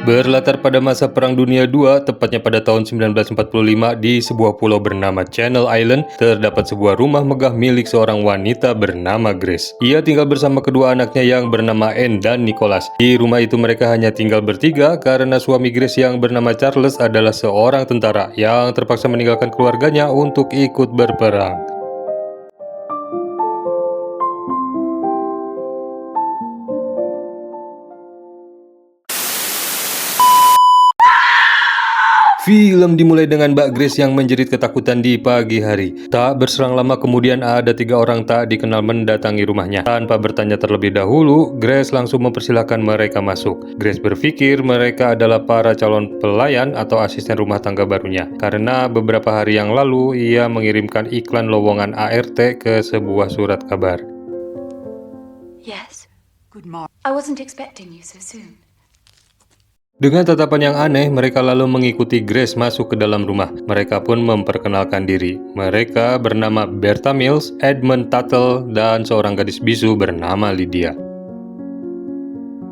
Berlatar pada masa Perang Dunia II, tepatnya pada tahun 1945, di sebuah pulau bernama Channel Island, terdapat sebuah rumah megah milik seorang wanita bernama Grace. Ia tinggal bersama kedua anaknya yang bernama Anne dan Nicholas. Di rumah itu mereka hanya tinggal bertiga karena suami Grace yang bernama Charles adalah seorang tentara yang terpaksa meninggalkan keluarganya untuk ikut berperang. Film dimulai dengan Mbak Grace yang menjerit ketakutan di pagi hari. Tak berselang lama kemudian ada 3 orang tak dikenal mendatangi rumahnya. Tanpa bertanya terlebih dahulu, Grace langsung mempersilahkan mereka masuk. Grace berpikir mereka adalah para calon pelayan atau asisten rumah tangga barunya. Karena beberapa hari yang lalu ia mengirimkan iklan lowongan ART ke sebuah surat kabar. Yes. Good morning. I wasn't expecting you so soon. Dengan tatapan yang aneh, mereka lalu mengikuti Grace masuk ke dalam rumah. Mereka pun memperkenalkan diri. Mereka bernama Bertha Mills, Edmund Tuttle, dan seorang gadis bisu bernama Lydia.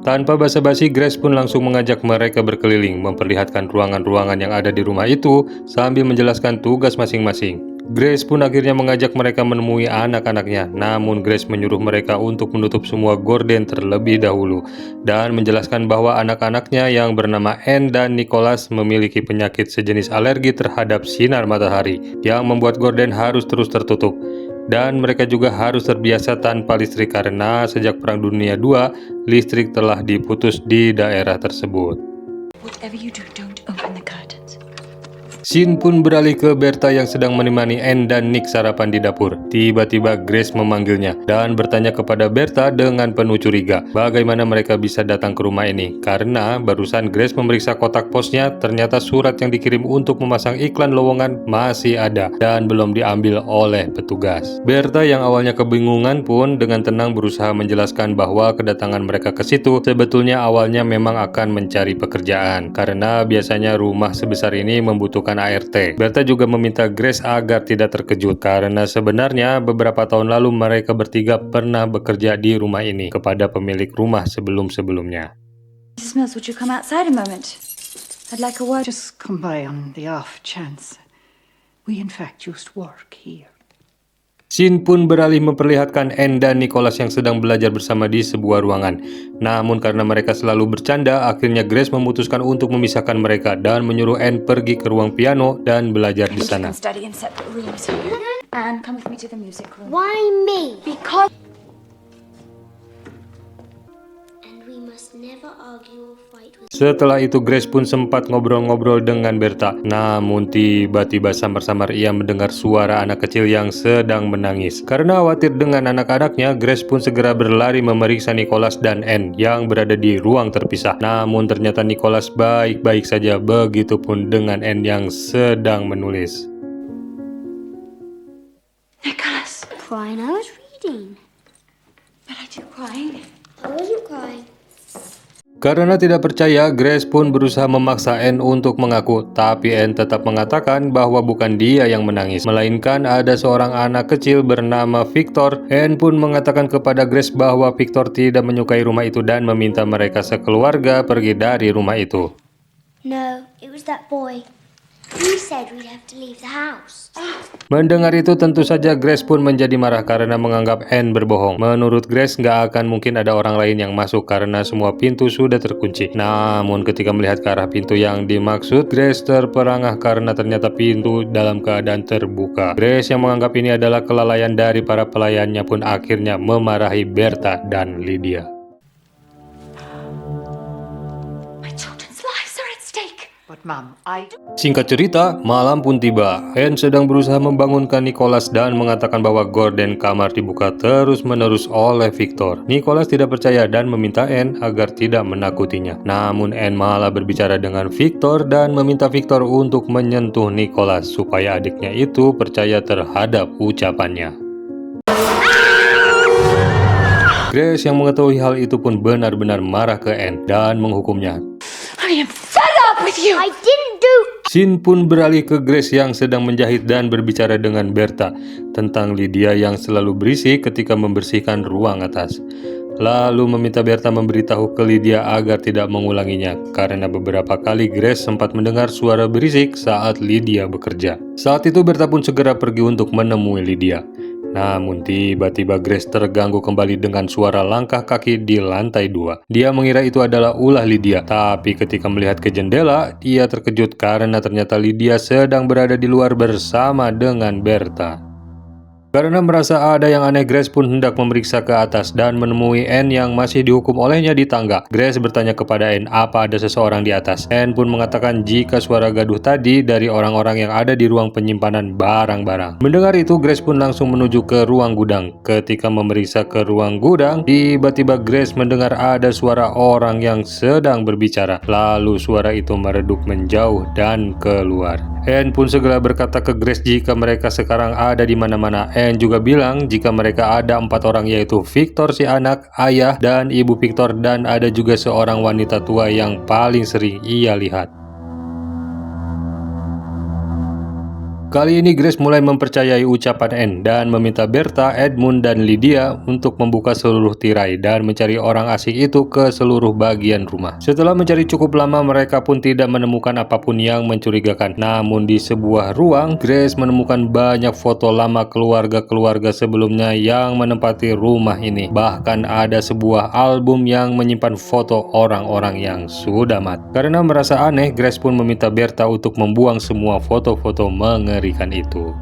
Tanpa basa-basi, Grace pun langsung mengajak mereka berkeliling, memperlihatkan ruangan-ruangan yang ada di rumah itu, sambil menjelaskan tugas masing-masing. Grace pun akhirnya mengajak mereka menemui anak-anaknya, namun Grace menyuruh mereka untuk menutup semua gorden terlebih dahulu, dan menjelaskan bahwa anak-anaknya yang bernama Anne dan Nicholas memiliki penyakit sejenis alergi terhadap sinar matahari, yang membuat gorden harus terus tertutup. Dan mereka juga harus terbiasa tanpa listrik karena sejak Perang Dunia II, listrik telah diputus di daerah tersebut. Whatever you do, don't open the curtains. Scene pun beralih ke Bertha yang sedang menemani Anne dan Nick sarapan di dapur. Tiba-tiba Grace memanggilnya dan bertanya kepada Bertha dengan penuh curiga bagaimana mereka bisa datang ke rumah ini. Karena barusan Grace memeriksa kotak posnya, ternyata surat yang dikirim untuk memasang iklan lowongan masih ada dan belum diambil oleh petugas. Bertha yang awalnya kebingungan pun dengan tenang berusaha menjelaskan bahwa kedatangan mereka ke situ sebetulnya awalnya memang akan mencari pekerjaan. Karena biasanya rumah sebesar ini membutuhkan ART. Bertha juga meminta Grace agar tidak terkejut karena sebenarnya beberapa tahun lalu mereka bertiga pernah bekerja di rumah ini kepada pemilik rumah sebelum-sebelumnya. Mrs. Mills, would you come outside a moment? I'd like a word. Just come by on the off chance. We in fact used to work here. Scene pun beralih memperlihatkan Anne dan Nicholas yang sedang belajar bersama di sebuah ruangan. Namun karena mereka selalu bercanda, akhirnya Grace memutuskan untuk memisahkan mereka dan menyuruh Anne pergi ke ruang piano dan belajar di sana. Study in separate rooms. And come with me to the music room. Why me? Because And we must never argue or fight with. Setelah itu Grace pun sempat ngobrol-ngobrol dengan Bertha. Namun tiba-tiba samar-samar ia mendengar suara anak kecil yang sedang menangis. Karena khawatir dengan anak-anaknya, Grace pun segera berlari memeriksa Nicholas dan Anne yang berada di ruang terpisah. Namun ternyata Nicholas baik-baik saja, begitupun dengan Anne yang sedang menulis. Nicholas. Crying, I was reading. But I do crying. I wasn't crying. Karena tidak percaya, Grace pun berusaha memaksa Anne untuk mengaku, tapi Anne tetap mengatakan bahwa bukan dia yang menangis, melainkan ada seorang anak kecil bernama Victor. Anne pun mengatakan kepada Grace bahwa Victor tidak menyukai rumah itu dan meminta mereka sekeluarga pergi dari rumah itu. No, it was that boy. He said we'd have to leave the house. Mendengar itu tentu saja Grace pun menjadi marah karena menganggap Anne berbohong. Menurut Grace nggak akan mungkin ada orang lain yang masuk karena semua pintu sudah terkunci. Namun ketika melihat ke arah pintu yang dimaksud, Grace terperangah karena ternyata pintu dalam keadaan terbuka. Grace yang menganggap ini adalah kelalaian dari para pelayannya pun akhirnya memarahi Bertha dan Lydia. My children's lives are at stake. But Mum, I... Singkat cerita, malam pun tiba. Anne sedang berusaha membangunkan Nicholas dan mengatakan bahwa gorden kamar dibuka terus-menerus oleh Victor. Nicholas tidak percaya dan meminta Anne agar tidak menakutinya. Namun Anne malah berbicara dengan Victor dan meminta Victor untuk menyentuh Nicholas supaya adiknya itu percaya terhadap ucapannya. Grace yang mengetahui hal itu pun benar-benar marah ke Anne dan menghukumnya. I am fed up with you. I didn't do. Scene pun beralih ke Grace yang sedang menjahit dan berbicara dengan Bertha tentang Lydia yang selalu berisik ketika membersihkan ruang atas. lalu meminta Berta memberitahu ke Lydia agar tidak mengulanginya, karena beberapa kali Grace sempat mendengar suara berisik saat Lydia bekerja. Saat itu Berta pun segera pergi untuk menemui Lydia. Namun tiba-tiba Grace terganggu kembali dengan suara langkah kaki di lantai 2. Dia mengira itu adalah ulah Lydia, tapi ketika melihat ke jendela, ia terkejut karena ternyata Lydia sedang berada di luar bersama dengan Berta. Karena merasa ada yang aneh, Grace pun hendak memeriksa ke atas dan menemui Anne yang masih dihukum olehnya di tangga. Grace bertanya kepada Anne apa ada seseorang di atas. Anne pun mengatakan jika suara gaduh tadi dari orang-orang yang ada di ruang penyimpanan barang-barang. Mendengar itu, Grace pun langsung menuju ke ruang gudang. Ketika memeriksa ke ruang gudang, tiba-tiba Grace mendengar ada suara orang yang sedang berbicara. Lalu suara itu meredup menjauh dan keluar. Anne pun segera berkata ke Grace jika mereka sekarang ada di mana-mana. Anne juga bilang jika mereka ada 4 orang, yaitu Victor si anak, ayah, dan ibu Victor, dan ada juga seorang wanita tua yang paling sering ia lihat. Kali ini Grace mulai mempercayai ucapan Anne dan meminta Berta, Edmund, dan Lydia untuk membuka seluruh tirai dan mencari orang asing itu ke seluruh bagian rumah. Setelah mencari cukup lama, mereka pun tidak menemukan apapun yang mencurigakan. Namun di sebuah ruang, Grace menemukan banyak foto lama keluarga-keluarga sebelumnya yang menempati rumah ini. Bahkan ada sebuah album yang menyimpan foto orang-orang yang sudah mati. Karena merasa aneh, Grace pun meminta Berta untuk membuang semua foto-foto mengerikan itu.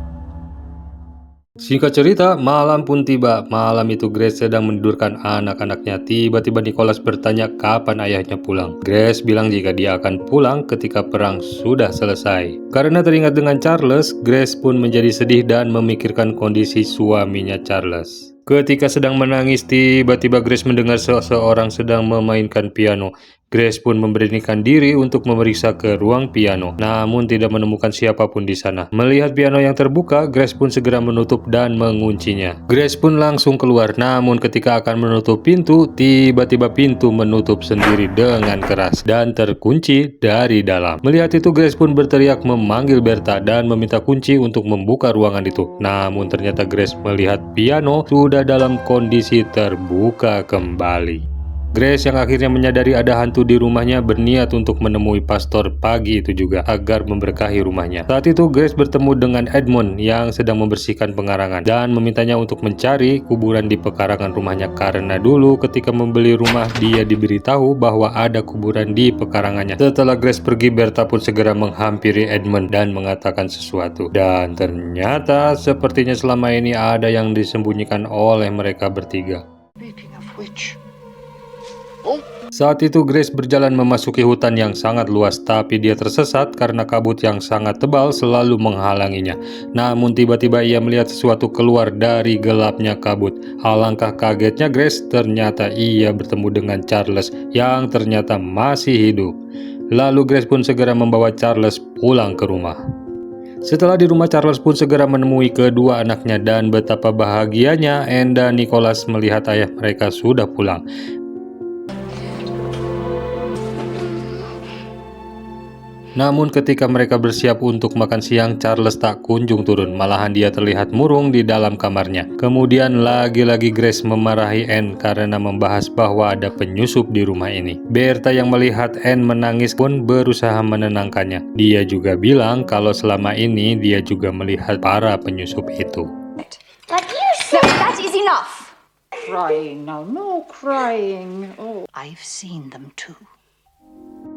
Singkat cerita, malam pun tiba. Malam itu Grace sedang menidurkan anak-anaknya. Tiba-tiba Nicholas bertanya kapan ayahnya pulang. Grace bilang jika dia akan pulang ketika perang sudah selesai. Karena teringat dengan Charles, Grace pun menjadi sedih dan memikirkan kondisi suaminya Charles. Ketika sedang menangis, tiba-tiba Grace mendengar seseorang sedang memainkan piano. Grace pun memberanikan diri untuk memeriksa ke ruang piano, namun tidak menemukan siapapun di sana. Melihat piano yang terbuka, Grace pun segera menutup dan menguncinya. Grace pun langsung keluar, namun ketika akan menutup pintu, tiba-tiba pintu menutup sendiri dengan keras dan terkunci dari dalam. Melihat itu, Grace pun berteriak memanggil Berta dan meminta kunci untuk membuka ruangan itu. Namun ternyata Grace melihat piano sudah dalam kondisi terbuka kembali. Grace yang akhirnya menyadari ada hantu di rumahnya berniat untuk menemui pastor pagi itu juga agar memberkahi rumahnya. Saat itu Grace bertemu dengan Edmund yang sedang membersihkan pengarangan dan memintanya untuk mencari kuburan di pekarangan rumahnya karena dulu ketika membeli rumah dia diberitahu bahwa ada kuburan di pekarangannya. Setelah Grace pergi, Berta pun segera menghampiri Edmund dan mengatakan sesuatu. Dan ternyata sepertinya selama ini ada yang disembunyikan oleh mereka bertiga. Speaking of which, saat itu Grace berjalan memasuki hutan yang sangat luas, tapi dia tersesat karena kabut yang sangat tebal selalu menghalanginya. Namun tiba-tiba ia melihat sesuatu keluar dari gelapnya kabut. Alangkah kagetnya Grace, ternyata ia bertemu dengan Charles yang ternyata masih hidup. Lalu Grace pun segera membawa Charles pulang ke rumah. Setelah di rumah, Charles pun segera menemui kedua anaknya dan betapa bahagianya Anne dan Nicholas melihat ayah mereka sudah pulang. Namun ketika mereka bersiap untuk makan siang, Charles tak kunjung turun, malahan dia terlihat murung di dalam kamarnya. Kemudian lagi-lagi Grace memarahi Anne karena membahas bahwa ada penyusup di rumah ini. Berta yang melihat Anne menangis pun berusaha menenangkannya. Dia juga bilang kalau selama ini dia juga melihat para penyusup itu. But you said That is enough. crying now, no crying. Oh, I've seen them too.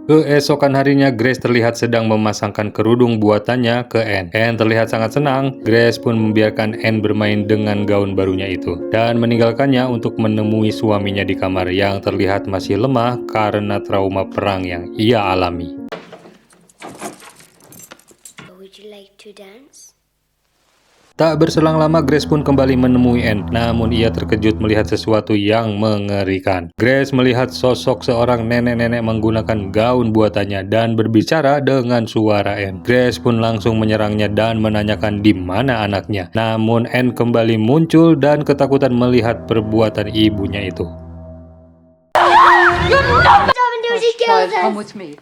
Keesokan harinya, Grace terlihat sedang memasangkan kerudung buatannya ke Anne. Anne terlihat sangat senang. Grace pun membiarkan Anne bermain dengan gaun barunya itu dan meninggalkannya untuk menemui suaminya di kamar yang terlihat masih lemah karena trauma perang yang ia alami. Would you like to dance? Tak berselang lama, Grace pun kembali menemui Anne, namun ia terkejut melihat sesuatu yang mengerikan. Grace melihat sosok seorang nenek-nenek menggunakan gaun buatannya dan berbicara dengan suara Anne. Grace pun langsung menyerangnya dan menanyakan di mana anaknya. Namun Anne kembali muncul dan ketakutan melihat perbuatan ibunya itu. Stop and do he kills Come us. with me.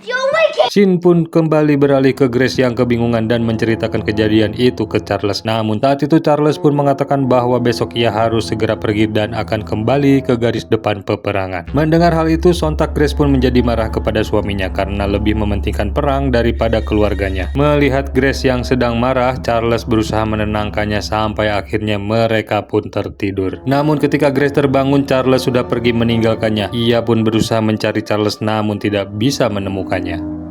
You're wicked. Shin pun kembali beralih ke Grace yang kebingungan dan menceritakan kejadian itu ke Charles. Namun saat itu Charles pun mengatakan bahwa besok ia harus segera pergi dan akan kembali ke garis depan peperangan. Mendengar hal itu, sontak Grace pun menjadi marah kepada suaminya karena lebih mementingkan perang daripada keluarganya. Melihat Grace yang sedang marah, Charles berusaha menenangkannya sampai akhirnya mereka pun tertidur. Namun ketika Grace terbangun, Charles sudah pergi meninggalkannya. Ia pun berusaha mencari Charles namun tidak bisa menemukannya.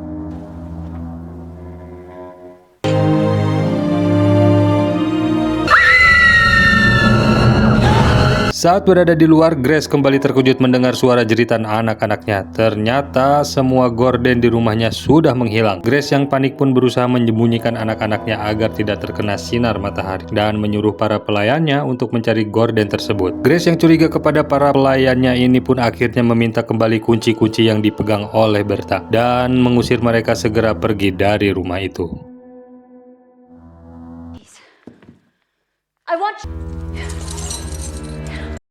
Saat berada di luar, Grace kembali terkejut mendengar suara jeritan anak-anaknya. Ternyata semua gorden di rumahnya sudah menghilang. Grace yang panik pun berusaha menyembunyikan anak-anaknya agar tidak terkena sinar matahari dan menyuruh para pelayannya untuk mencari gorden tersebut. Grace yang curiga kepada para pelayannya ini pun akhirnya meminta kembali kunci-kunci yang dipegang oleh Bertha dan mengusir mereka segera pergi dari rumah itu. I want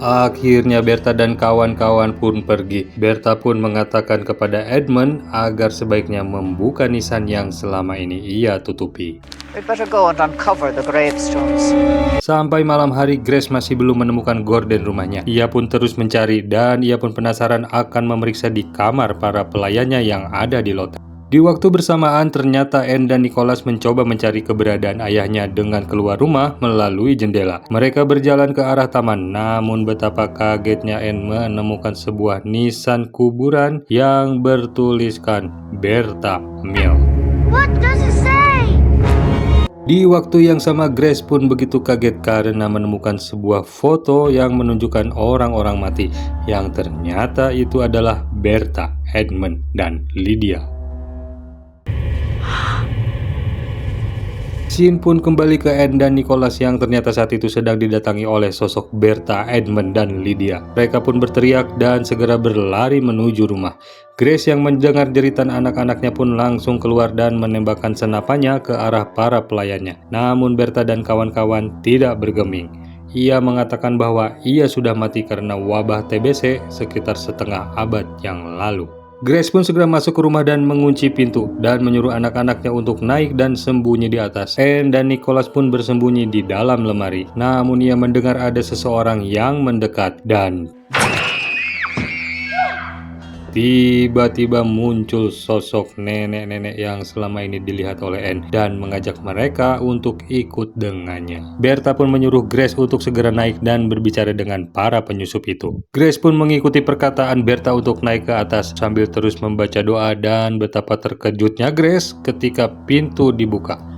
Akhirnya Bertha dan kawan-kawan pun pergi. Bertha pun mengatakan kepada Edmund agar sebaiknya membuka nisan yang selama ini ia tutupi. We'd better go and uncover the gravestones. Sampai malam hari, Grace masih belum menemukan gorden rumahnya. Ia pun terus mencari dan ia pun penasaran akan memeriksa di kamar para pelayannya yang ada di loteng. Di waktu bersamaan, ternyata Anne dan Nicholas mencoba mencari keberadaan ayahnya dengan keluar rumah melalui jendela. Mereka berjalan ke arah taman, namun betapa kagetnya Anne menemukan sebuah nisan kuburan yang bertuliskan Bertha Mill. What does it say? Di waktu yang sama, Grace pun begitu kaget karena menemukan sebuah foto yang menunjukkan orang-orang mati, yang ternyata itu adalah Bertha, Edmund, dan Lydia. Shin pun kembali ke Anne dan Nicholas yang ternyata saat itu sedang didatangi oleh sosok Bertha, Edmund, dan Lydia. Mereka pun berteriak dan segera berlari menuju rumah. Grace yang mendengar jeritan anak-anaknya pun langsung keluar dan menembakkan senapannya ke arah para pelayannya. Namun Bertha dan kawan-kawan tidak bergeming. Ia mengatakan bahwa ia sudah mati karena wabah TBC sekitar setengah abad yang lalu. Grace pun segera masuk ke rumah dan mengunci pintu dan menyuruh anak-anaknya untuk naik dan sembunyi di atas. Anne dan Nicholas pun bersembunyi di dalam lemari. Namun ia mendengar ada seseorang yang mendekat dan tiba-tiba muncul sosok nenek-nenek yang selama ini dilihat oleh Anne dan mengajak mereka untuk ikut dengannya. Bertha pun menyuruh Grace untuk segera naik dan berbicara dengan para penyusup itu. Grace pun mengikuti perkataan Bertha untuk naik ke atas sambil terus membaca doa dan betapa terkejutnya Grace ketika pintu dibuka.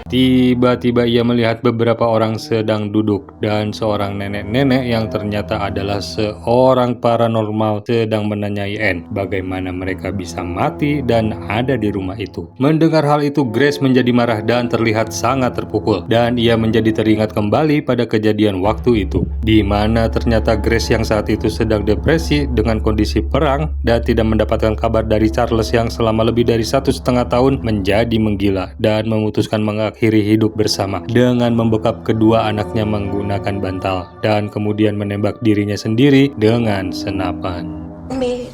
Tiba-tiba ia melihat beberapa orang sedang duduk dan seorang nenek-nenek yang ternyata adalah seorang paranormal sedang menanyai Anne bagaimana mereka bisa mati dan ada di rumah itu. Mendengar hal itu, Grace menjadi marah dan terlihat sangat terpukul dan ia menjadi teringat kembali pada kejadian waktu itu di mana ternyata Grace yang saat itu sedang depresi dengan kondisi perang dan tidak mendapatkan kabar dari Charles yang selama lebih dari 1,5 tahun menjadi menggila dan memutuskan mengakhiri hidup bersama dengan membekap kedua anaknya menggunakan bantal dan kemudian menembak dirinya sendiri dengan senapan. me.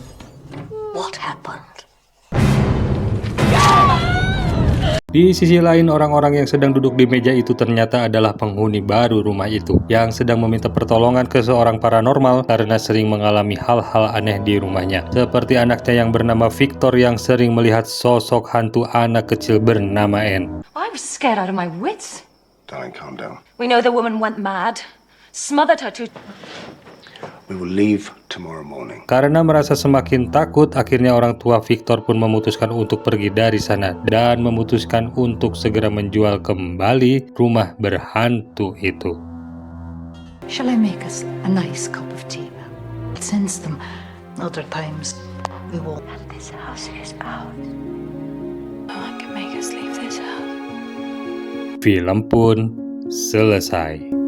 What happened? Di sisi lain, orang-orang yang sedang duduk di meja itu ternyata adalah penghuni baru rumah itu yang sedang meminta pertolongan ke seorang paranormal karena sering mengalami hal-hal aneh di rumahnya. Seperti anaknya yang bernama Victor yang sering melihat sosok hantu anak kecil bernama Anne. I was scared out of my wits. Darling, calm down. We know the woman went mad, smothered her to... We will leave tomorrow morning. Karena merasa semakin takut, akhirnya orang tua Victor pun memutuskan untuk pergi dari sana dan memutuskan untuk segera menjual kembali rumah berhantu itu. Shall I make us a nice cup of tea, ma'am? Since them other times we won't. And this house is out. No one can make us leave this house. Film pun selesai.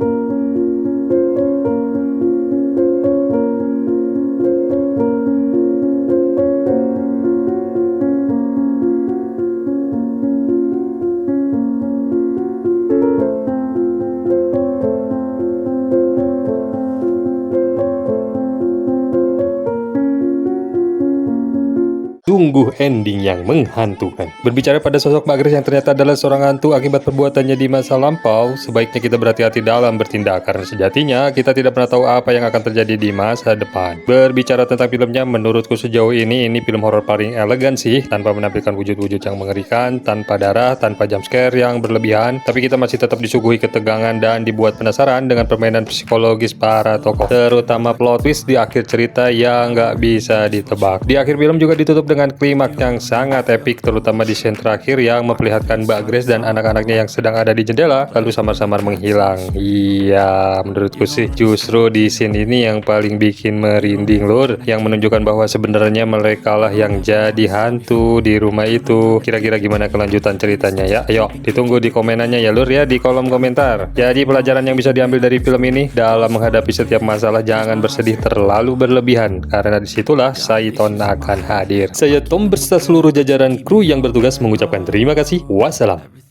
tunggu ending yang menghantukan. Berbicara pada sosok Mbak Grace yang ternyata adalah seorang hantu akibat perbuatannya di masa lampau, sebaiknya kita berhati-hati dalam bertindak karena sejatinya kita tidak pernah tahu apa yang akan terjadi di masa depan. Berbicara tentang filmnya, menurutku sejauh ini film horor paling elegan sih, tanpa menampilkan wujud-wujud yang mengerikan, tanpa darah, tanpa jumpscare yang berlebihan, tapi kita masih tetap disuguhi ketegangan dan dibuat penasaran dengan permainan psikologis para tokoh, terutama plot twist di akhir cerita yang nggak bisa ditebak. Di akhir film juga ditutup dengan klimaks yang sangat epik, terutama di scene terakhir yang memperlihatkan Mbak Grace dan anak-anaknya yang sedang ada di jendela lalu samar-samar menghilang. Iya, menurutku sih justru di scene ini yang paling bikin merinding lur, yang menunjukkan bahwa sebenarnya mereka lah yang jadi hantu di rumah itu. Kira-kira gimana kelanjutan ceritanya ya? Ayo ditunggu di komenannya ya lur ya, di kolom komentar. Jadi pelajaran yang bisa diambil dari film ini, dalam menghadapi setiap masalah jangan bersedih terlalu berlebihan, karena disitulah Saiton akan hadir. Saya Tom beserta seluruh jajaran kru yang bertugas mengucapkan terima kasih. Wassalam.